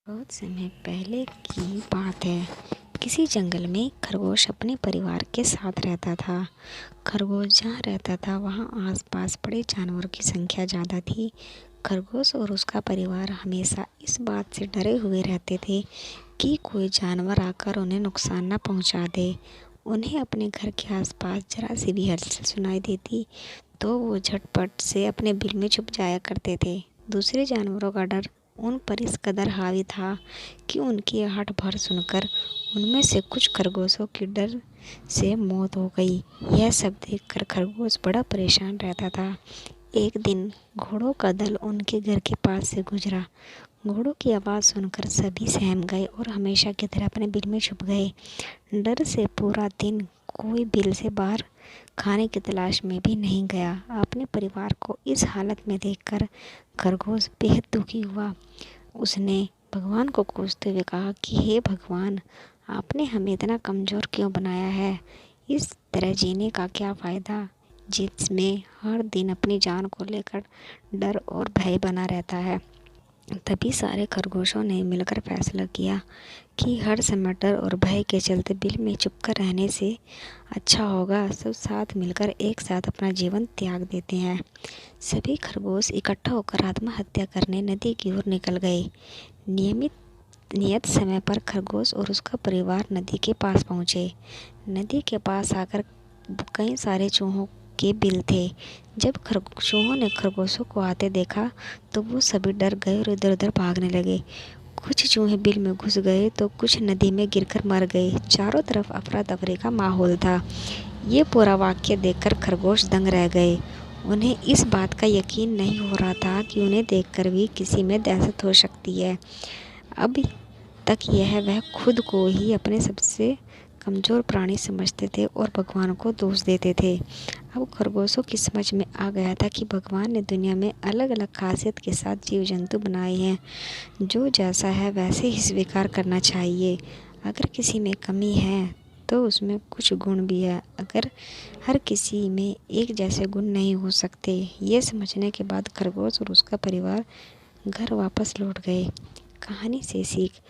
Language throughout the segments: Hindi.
बहुत समय पहले की बात है। किसी जंगल में एक खरगोश अपने परिवार के साथ रहता था। खरगोश जहाँ रहता था वहाँ आसपास बड़े जानवरों की संख्या ज़्यादा थी। खरगोश और उसका परिवार हमेशा इस बात से डरे हुए रहते थे कि कोई जानवर आकर उन्हें नुकसान न पहुँचा दे। उन्हें अपने घर के आसपास जरा सी भी हलचल सुनाई देती तो वो झटपट से अपने बिल में छुप जाया करते थे। दूसरे जानवरों का डर उन पर इस कदर हावी था कि उनकी आहट भर सुनकर उनमें से कुछ खरगोशों की डर से मौत हो गई। यह सब देखकर खरगोश बड़ा परेशान रहता था। एक दिन घोड़ों का दल उनके घर के पास से गुजरा। घोड़ों की आवाज़ सुनकर सभी सहम गए और हमेशा की तरह अपने बिल में छुप गए। डर से पूरा दिन कोई बिल से बाहर खाने की तलाश में भी नहीं गया। अपने परिवार को इस हालत में देखकर खरगोश बेहद दुखी हुआ। उसने भगवान को कोसते हुए कहा कि हे भगवान, आपने हमें इतना कमज़ोर क्यों बनाया है? इस तरह जीने का क्या फ़ायदा जिसमें हर दिन अपनी जान को लेकर डर और भय बना रहता है। तभी सारे खरगोशों ने मिलकर फैसला किया कि हर समय डर और भय के चलते बिल में चुपकर रहने से अच्छा होगा सब साथ मिलकर एक साथ अपना जीवन त्याग देते हैं। सभी खरगोश इकट्ठा होकर आत्महत्या करने नदी की ओर निकल गए। नियत समय पर खरगोश और उसका परिवार नदी के पास पहुँचे। नदी के पास आकर कई सारे चूहों के बिल थे। जब चूहों ने खरगोशों को आते देखा तो वो सभी डर गए और इधर उधर भागने लगे। कुछ चूहे बिल में घुस गए तो कुछ नदी में गिरकर मर गए। चारों तरफ अफरा तफरी का माहौल था। ये पूरा वाक्य देखकर खरगोश दंग रह गए। उन्हें इस बात का यकीन नहीं हो रहा था कि उन्हें देखकर भी किसी में दहशत हो सकती है। अब तक वह खुद को ही अपने सबसे कमज़ोर प्राणी समझते थे और भगवान को दोष देते थे। अब खरगोशों की समझ में आ गया था कि भगवान ने दुनिया में अलग अलग खासियत के साथ जीव जंतु बनाए हैं। जो जैसा है वैसे ही स्वीकार करना चाहिए। अगर किसी में कमी है तो उसमें कुछ गुण भी है। अगर हर किसी में एक जैसे गुण नहीं हो सकते। ये समझने के बाद खरगोश और उसका परिवार घर वापस लौट गए। कहानी से सीख,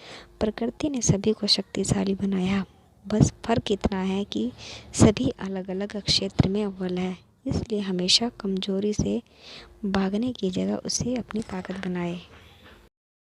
प्रकृति ने सभी को शक्तिशाली बनाया, बस फर्क इतना है कि सभी अलग अलग क्षेत्र में अव्वल है। इसलिए हमेशा कमजोरी से भागने की जगह उसे अपनी ताकत बनाए।